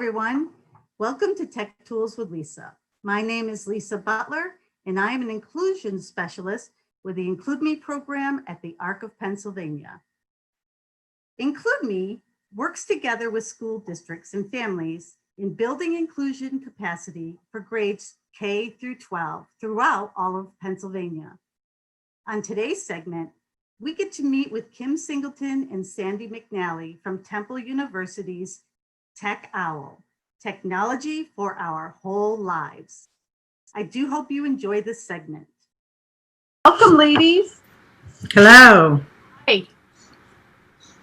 everyone. Welcome to Tech Tools with Lisa. My name is Lisa Butler, and I am an inclusion specialist with the Include Me program at the ARC of Pennsylvania. Include Me works together with school districts and families in building inclusion capacity for grades K through 12 throughout all of Pennsylvania. On today's segment, we get to meet with Kim Singleton and Sandy McNally from Temple University's TechOWL, Technology for Our Whole Lives. I do hope you enjoy this segment. Welcome, ladies. Hello. Hey.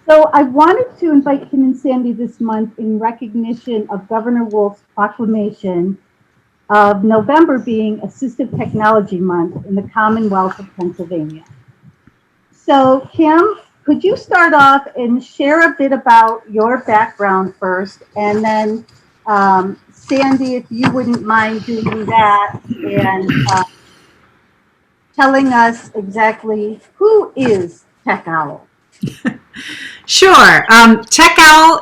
So I wanted to invite Kim and Sandy this month in recognition of Governor Wolf's proclamation of November being Assistive Technology Month in the Commonwealth of Pennsylvania. So Kim, could you start off and share a bit about your background first, and then Sandy, if you wouldn't mind doing that and telling us exactly who is TechOWL? Sure. TechOWL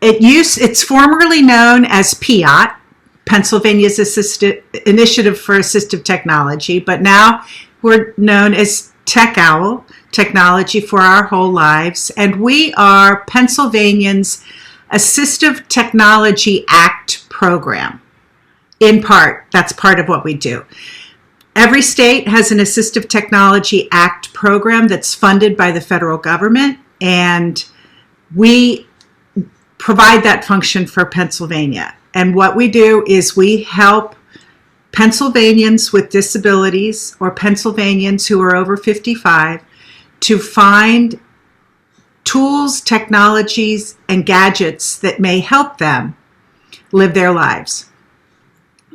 it's formerly known as PIAT, Pennsylvania's Initiative for Assistive Technology, but now we're known as TechOWL, Technology for Our Whole Lives, and we are Pennsylvania's Assistive Technology Act program. In part, that's part of what we do. Every state has an Assistive Technology Act program that's funded by the federal government, and we provide that function for Pennsylvania. And what we do is we help Pennsylvanians with disabilities or Pennsylvanians who are over 55 to find tools, technologies, and gadgets that may help them live their lives.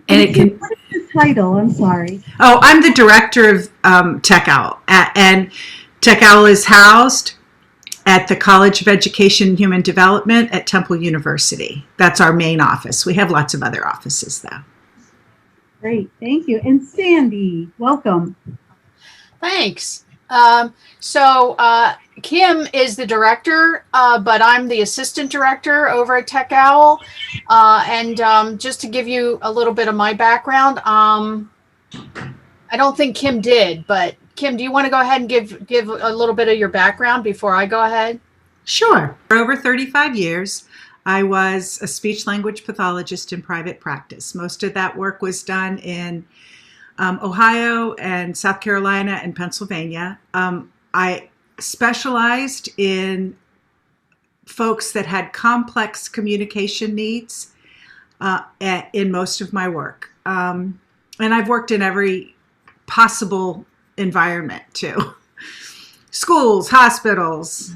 And it can. What is your title? I'm sorry. Oh, I'm the director of TechOWL, and TechOWL is housed at the College of Education and Human Development at Temple University. That's our main office. We have lots of other offices, though. Great, thank you. And Sandy, welcome. Thanks. Kim is the director, but I'm the assistant director over at TechOWL. Just to give you a little bit of my background, I don't think Kim did, but Kim, do you want to go ahead and give a little bit of your background before I go ahead? Sure. For over 35 years, I was a speech-language pathologist in private practice. Most of that work was done in Ohio and South Carolina and Pennsylvania. I specialized in folks that had complex communication needs in most of my work. And I've worked in every possible environment too. Schools, hospitals,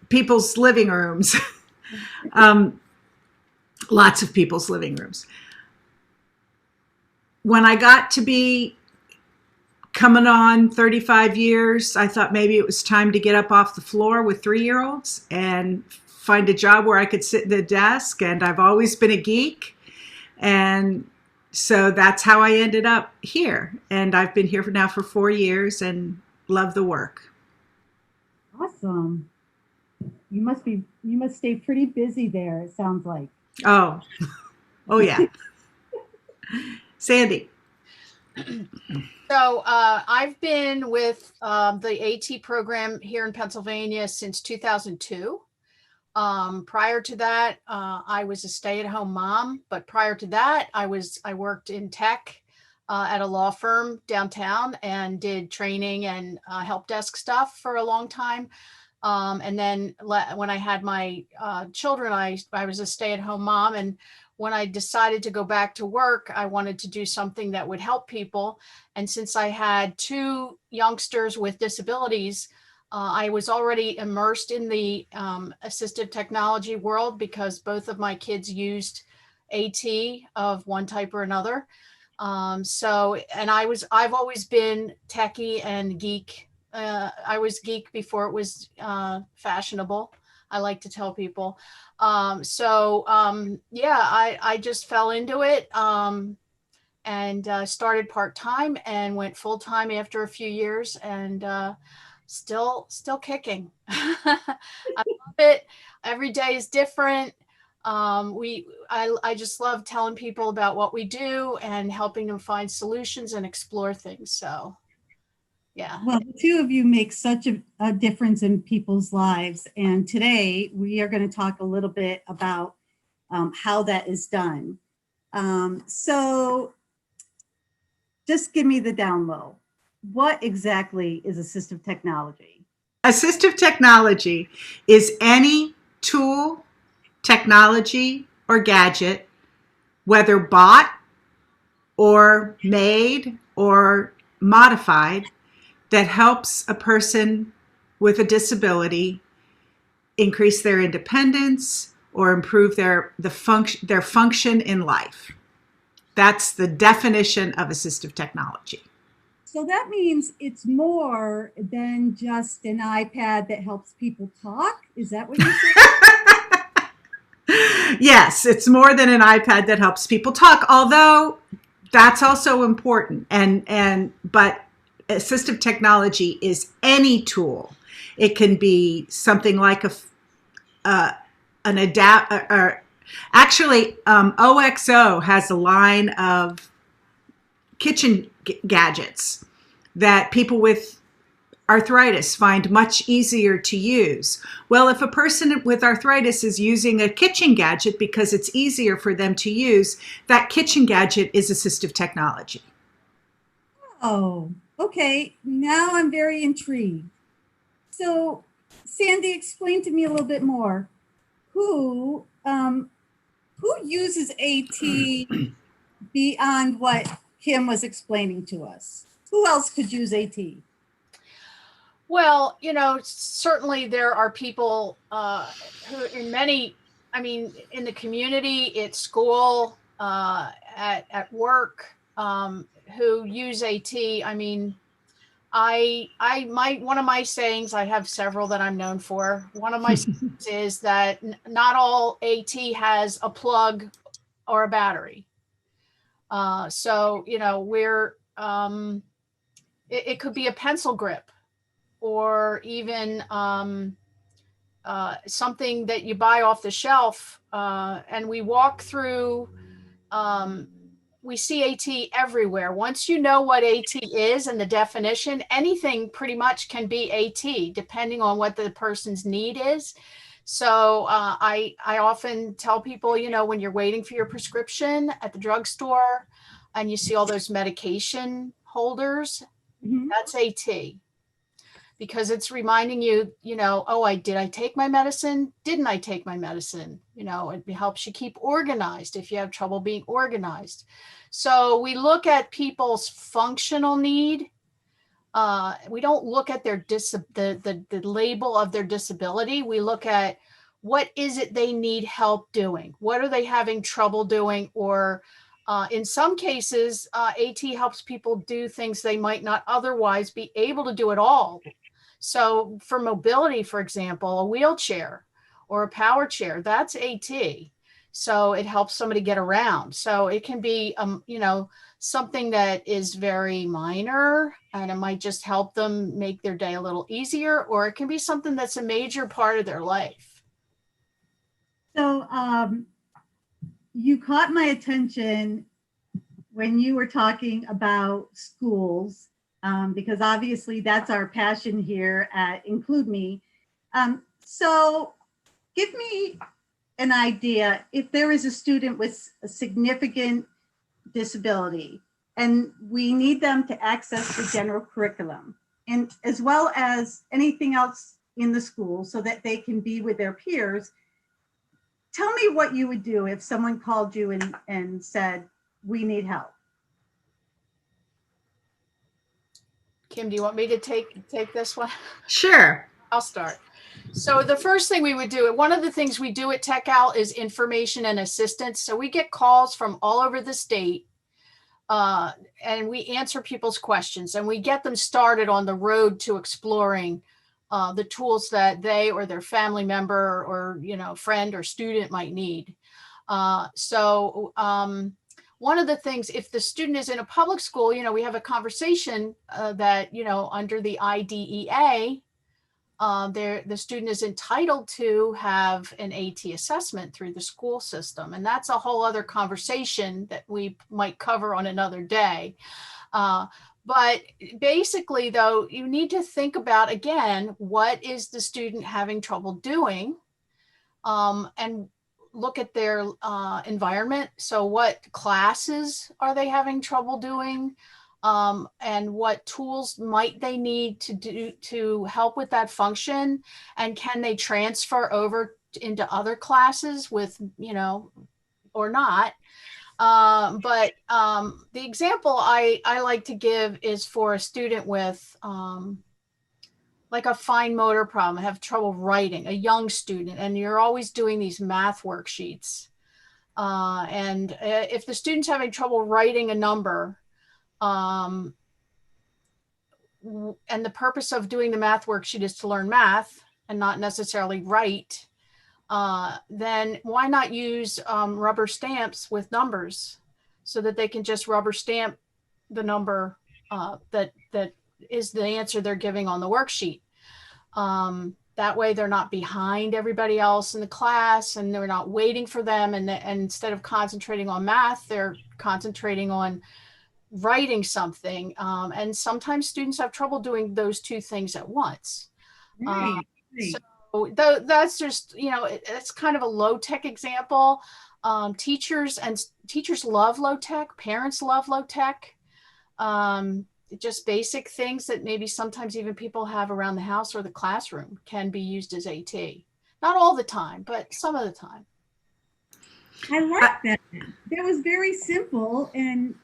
people's living rooms, lots of people's living rooms. When I got to be coming on 35 years, I thought maybe it was time to get up off the floor with 3-year-olds and find a job where I could sit at the desk. And I've always been a geek. And so that's how I ended up here. And I've been here now for 4 years and love the work. Awesome. You must stay pretty busy there, it sounds like. Oh yeah. Sandy. So I've been with the AT program here in Pennsylvania since 2002. Prior to that, I was a stay-at-home mom, but prior to that, I worked in tech at a law firm downtown and did training and help desk stuff for a long time. And then when I had my children, I was a stay-at-home mom. And when I decided to go back to work, I wanted to do something that would help people. And since I had 2 youngsters with disabilities, I was already immersed in the assistive technology world because both of my kids used AT of one type or another. I've always been techie and geek. I was geek before it was fashionable. I like to tell people. I just fell into it and started part-time and went full-time after a few years, and still kicking. I love it. Every day is different. I just love telling people about what we do and helping them find solutions and explore things. So, yeah. Well, the two of you make such a difference in people's lives. And today we are going to talk a little bit about how that is done. So just give me the down low. What exactly is assistive technology? Assistive technology is any tool, technology, or gadget, whether bought or made or modified, that helps a person with a disability increase their independence or improve their function in life. That's the definition of assistive technology. So that means it's more than just an iPad that helps people talk. Is that what you're saying? Yes, it's more than an iPad that helps people talk, although that's also important. But assistive technology is any tool. It can be something like an adapt. Actually, OXO has a line of kitchen gadgets that people with arthritis find much easier to use. Well, if a person with arthritis is using a kitchen gadget because it's easier for them to use, that kitchen gadget is assistive technology. Oh, okay. Now I'm very intrigued. So, Sandy, explain to me a little bit more. Who uses AT beyond what Kim was explaining to us? Who else could use AT? Well, certainly there are people who in the community, at school, at work, who use AT. One of my sayings, I have several that I'm known for. One of my sayings is that not all AT has a plug or a battery. So, it could be a pencil grip, or even something that you buy off the shelf. And we walk through, we see AT everywhere. Once you know what AT is and the definition, anything pretty much can be AT, depending on what the person's need is. So I often tell people, when you're waiting for your prescription at the drugstore and you see all those medication holders, that's AT. Because it's reminding you, did I take my medicine? Didn't I take my medicine? It helps you keep organized if you have trouble being organized. So we look at people's functional need. We don't look at their the label of their disability. We look at what is it they need help doing? What are they having trouble doing? Or in some cases, AT helps people do things they might not otherwise be able to do at all. So for mobility, for example, a wheelchair or a power chair, that's AT. So it helps somebody get around. So it can be, something that is very minor, and it might just help them make their day a little easier, or it can be something that's a major part of their life. So you caught my attention when you were talking about schools, because obviously that's our passion here at Include Me. So give me an idea, if there is a student with a significant disability and we need them to access the general curriculum, and as well as anything else in the school so that they can be with their peers, tell me what you would do if someone called you and said, we need help. Kim, do you want me to take this one? Sure. I'll start. So the first thing we would do, one of the things we do at TechOWL is information and assistance. So we get calls from all over the state, and we answer people's questions, and we get them started on the road to exploring the tools that they or their family member or friend or student might need. One of the things, if the student is in a public school, we have a conversation that, under the IDEA, the student is entitled to have an AT assessment through the school system. And that's a whole other conversation that we might cover on another day. But basically, though, you need to think about, again, what is the student having trouble doing? And look at their environment. So what classes are they having trouble doing? And what tools might they need to do to help with that function? And can they transfer over into other classes with, or not? But the example I like to give is for a student with like a fine motor problem, have trouble writing, a young student, and you're always doing these math worksheets. And if the student's having trouble writing a number, and the purpose of doing the math worksheet is to learn math and not necessarily write, then why not use rubber stamps with numbers so that they can just rubber stamp the number that is the answer they're giving on the worksheet. That way they're not behind everybody else in the class and they're not waiting for them. And instead of concentrating on math, they're concentrating on writing something. And sometimes students have trouble doing those two things at once. Right. So that's just, it's kind of a low tech example. Teachers love low tech. Parents love low tech. Just basic things that maybe sometimes even people have around the house or the classroom can be used as AT. Not all the time, but some of the time. I like that. That was very simple. And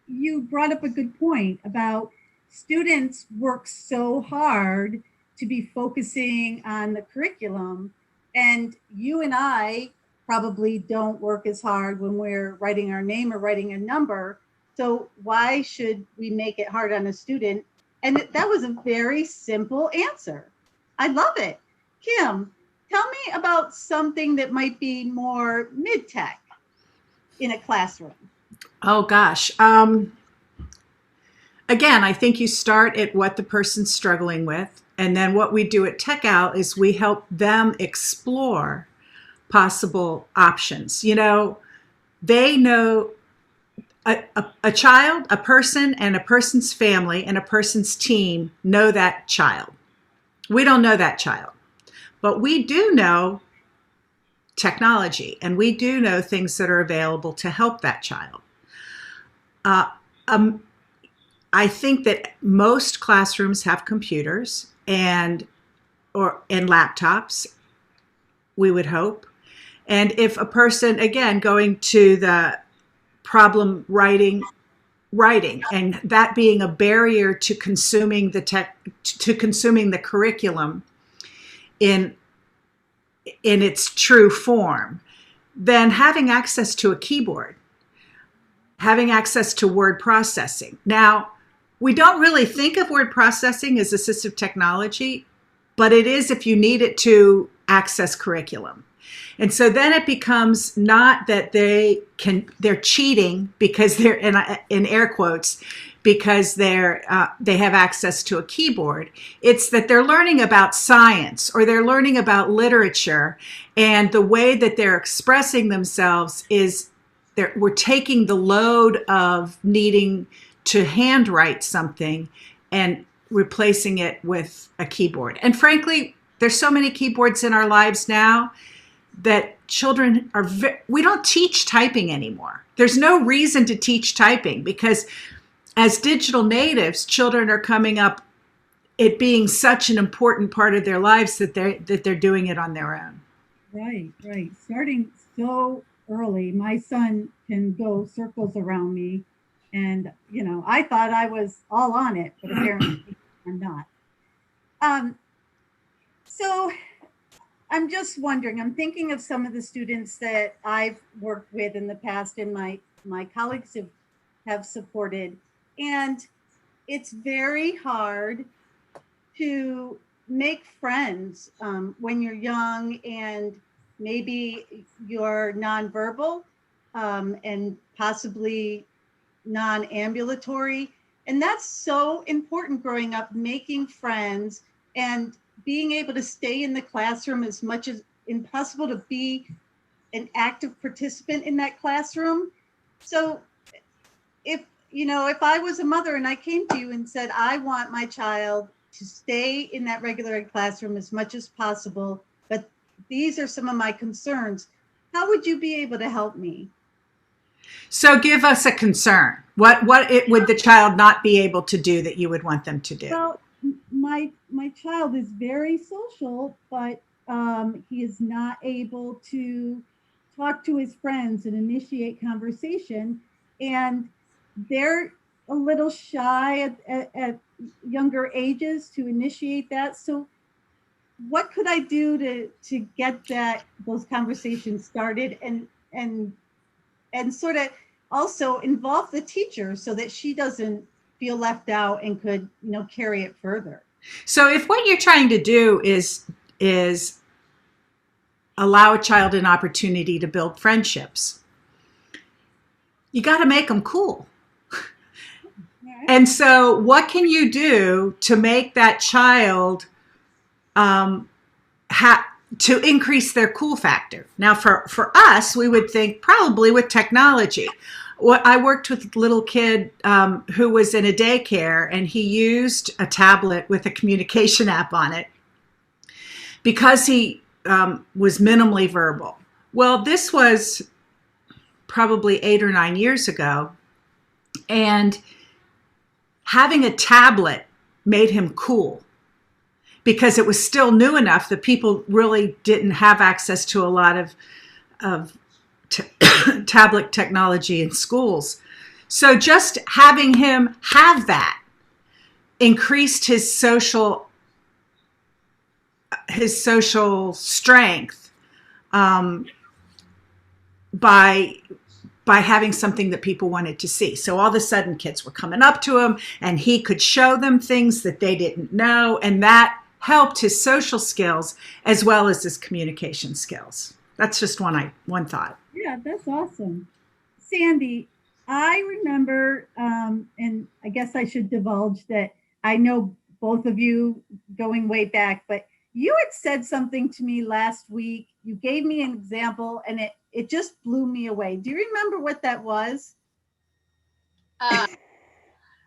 you brought up a good point about students work so hard to be focusing on the curriculum. And you and I probably don't work as hard when we're writing our name or writing a number. So why should we make it hard on a student? And that was a very simple answer. I love it. Kim, tell me about something that might be more mid-tech in a classroom. Oh gosh. Again, I think you start at what the person's struggling with. And then what we do at TechOWL is we help them explore possible options. They know a child, a person, and a person's family and a person's team know that child. We don't know that child, but we do know technology and we do know things that are available to help that child. I think that most classrooms have computers and laptops, we would hope. And if a person, again, going to the problem writing, and that being a barrier to consuming the curriculum in its true form, then having access to a keyboard, having access to word processing. Now, we don't really think of word processing as assistive technology, but it is if you need it to access curriculum. And so then it becomes not that they're cheating because they're in air quotes, because they have access to a keyboard. It's that they're learning about science or they're learning about literature, and the way that they're expressing themselves is we're taking the load of needing to handwrite something and replacing it with a keyboard. And frankly, there's so many keyboards in our lives now that children we don't teach typing anymore. There's no reason to teach typing because as digital natives, children are coming up it being such an important part of their lives that they're doing it on their own. Right. Starting so early. My son can go circles around me. And, I thought I was all on it, but apparently I'm not. So I'm just wondering, I'm thinking of some of the students that I've worked with in the past and my colleagues have supported. And it's very hard to make friends when you're young and maybe you're nonverbal and possibly non-ambulatory. And that's so important growing up, making friends and being able to stay in the classroom as much as impossible to be an active participant in that classroom. So if, if I was a mother and I came to you and said, I want my child to stay in that regular ed classroom as much as possible, but these are some of my concerns, how would you be able to help me? So give us a concern. What would the child not be able to do that you would want them to do? Well, my child is very social, but he is not able to talk to his friends and initiate conversation, and they're a little shy at younger ages to initiate that. So, what could I do to get those conversations started and sort of also involve the teacher so that she doesn't feel left out and could, carry it further. So if what you're trying to do is allow a child an opportunity to build friendships, you got to make them cool. And so what can you do to make that child to increase their cool factor? Now, for us, we would think probably with technology. I worked with a little kid who was in a daycare, and he used a tablet with a communication app on it because he was minimally verbal. Well, this was probably 8 or 9 years ago, and having a tablet made him cool because it was still new enough that people really didn't have access to a lot of tablet technology in schools. So just having him have that increased his social strength by having something that people wanted to see. So all of a sudden kids were coming up to him and he could show them things that they didn't know, and that helped his social skills as well as his communication skills. That's just one thought. Yeah, that's awesome. Sandy, I remember, and I guess I should divulge that I know both of you going way back, but you had said something to me last week. You gave me an example and it just blew me away. Do you remember what that was?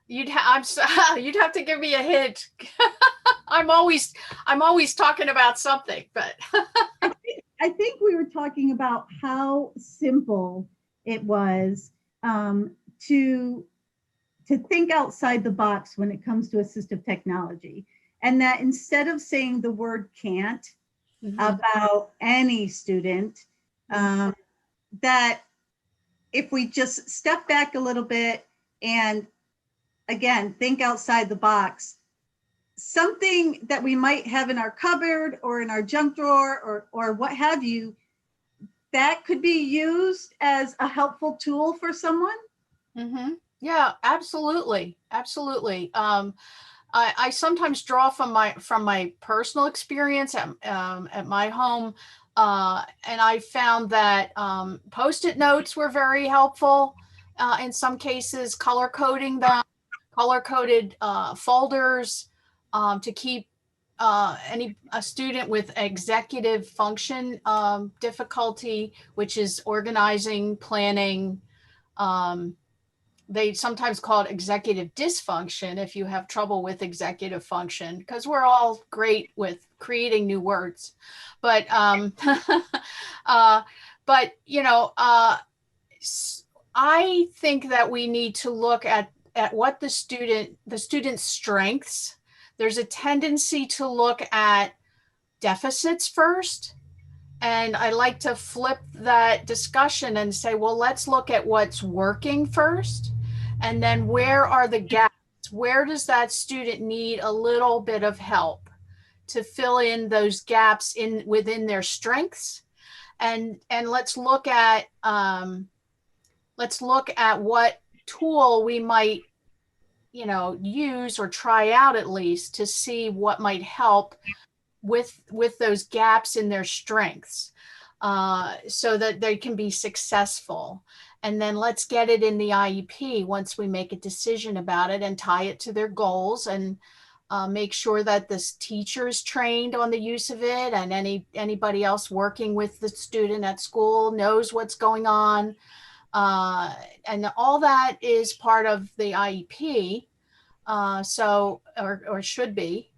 You'd have to give me a hint. I'm always talking about something, but I think we were talking about how simple it was to think outside the box when it comes to assistive technology, and that instead of saying the word can't about any student, that if we just step back a little bit and again think outside the box, something that we might have in our cupboard or in our junk drawer or what have you, that could be used as a helpful tool for someone. Yeah, absolutely. I sometimes draw from my personal experience at my home, and I found that Post-it notes were very helpful. In some cases, color-coded folders to keep a student with executive function difficulty, which is organizing, planning. They sometimes call it executive dysfunction if you have trouble with executive function, because we're all great with creating new words. But I think that we need to look at what the student's strengths. There's a tendency to look at deficits first. And I like to flip that discussion and say, well, let's look at what's working first. And then where are the gaps? Where does that student need a little bit of help to fill in those gaps within their strengths? And let's look at what tool we might use or try out at least to see what might help with those gaps in their strengths, so that they can be successful. And then let's get it in the IEP once we make a decision about it and tie it to their goals. And make sure that this teacher is trained on the use of it, and anybody else working with the student at school knows what's going on. And all that is part of the IEP, or should be.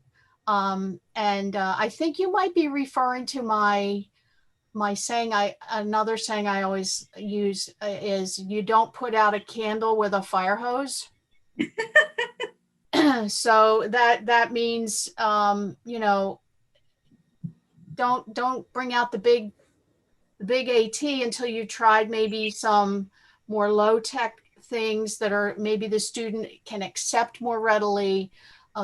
And I think you might be referring to my saying. Another saying I always use is, you don't put out a candle with a fire hose. So that means, don't bring out the big AT until you've tried maybe some more low tech things that are maybe the student can accept more readily,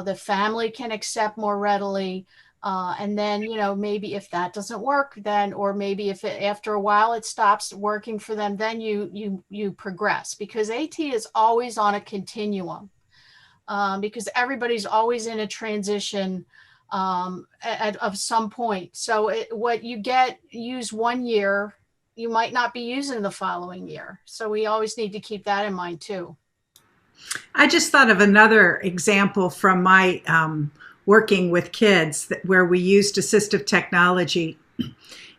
the family can accept more readily. And then, maybe if that doesn't work, then, or maybe if after a while it stops working for them, then you progress, because AT is always on a continuum. Because everybody's always in a transition of some point. So what you use 1 year, you might not be using the following year. So we always need to keep that in mind too. I just thought of another example from my working with kids where we used assistive technology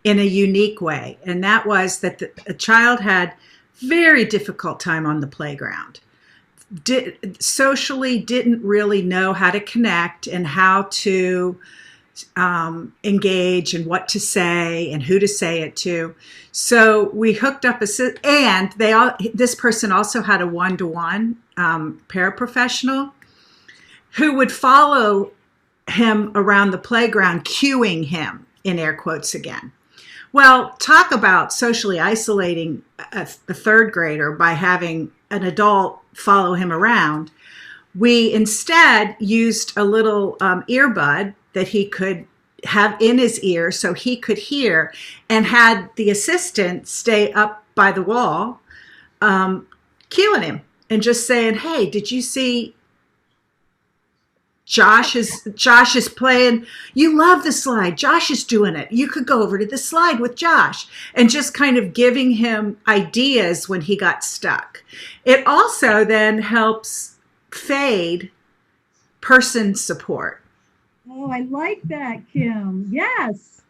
in a unique way. And that was that a child had very difficult time on the playground. Socially didn't really know how to connect and how to engage and what to say and who to say it to. So we hooked up and this person also had a one-to-one paraprofessional who would follow him around the playground, cueing him, in air quotes again. Well, talk about socially isolating a third grader by having an adult follow him around. We instead used a little earbud that he could have in his ear so he could hear, and had the assistant stay up by the wall, cueing him and just saying, "Hey, did you see Josh is playing? You love the slide. Josh is doing it. You could go over to the slide with Josh," and just kind of giving him ideas when he got stuck. It also then helps fade person support. Oh, I like that, Kim. Yes.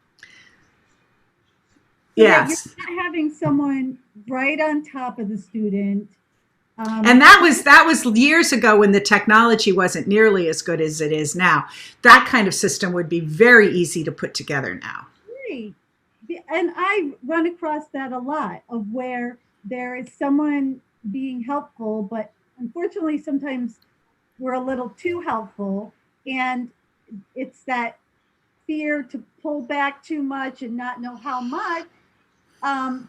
Yes. You're not having someone right on top of the student. And that was years ago when the technology wasn't nearly as good as it is now. That kind of system would be very easy to put together now. Right. And I run across that a lot, of where there is someone being helpful, but unfortunately sometimes we're a little too helpful, and it's that fear to pull back too much and not know how much.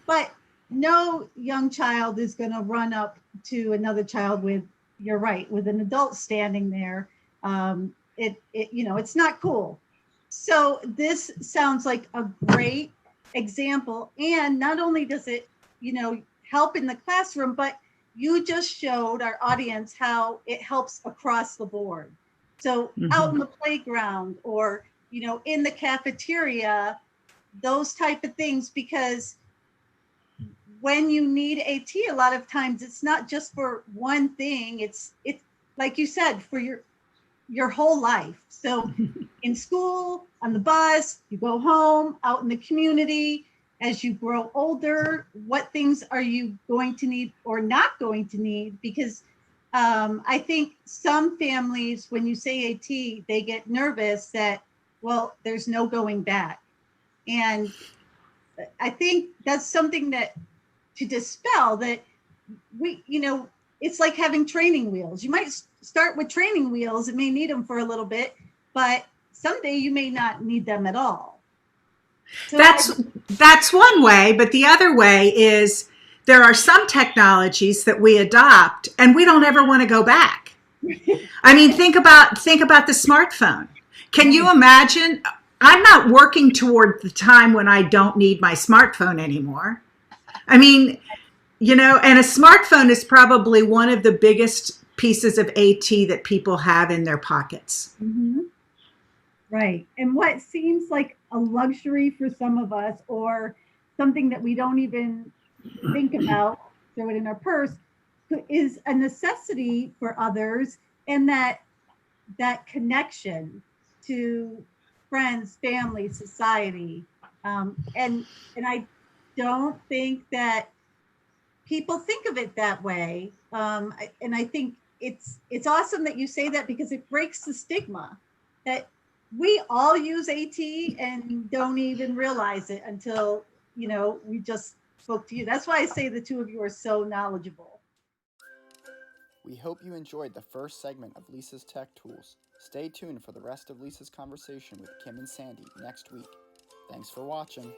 But no young child is going to run up to another child with, you're right, with an adult standing there. It's not cool. So this sounds like a great example. And not only does it, help in the classroom, but you just showed our audience how it helps across the board. So out in the playground, or, in the cafeteria, those type of things, because when you need AT, a lot of times it's not just for one thing. It's like you said, for your whole life. So in school, on the bus, you go home, out in the community. As you grow older, what things are you going to need or not going to need? Because I think some families, when you say AT, they get nervous that, well, there's no going back. And I think that's something that to dispel, that it's like having training wheels. You might start with training wheels and may need them for a little bit, but someday you may not need them at all. So that's one way, but the other way is there are some technologies that we adopt and we don't ever want to go back. I mean, think about the smartphone. Can you imagine? I'm not working toward the time when I don't need my smartphone anymore. I mean, and a smartphone is probably one of the biggest pieces of AT that people have in their pockets. Mm-hmm. Right. And what seems like a luxury for some of us, or something that we don't even think about, throw it in our purse, is a necessity for others. And that that connection to friends, family, society. And I don't think that people think of it that way. And I think it's awesome that you say that because it breaks the stigma that we all use AT and don't even realize it until we just spoke to you. That's why I say the two of you are so knowledgeable. We hope you enjoyed the first segment of Lisa's Tech Tools. Stay tuned for the rest of Lisa's conversation with Kim and Sandy next week. Thanks for watching.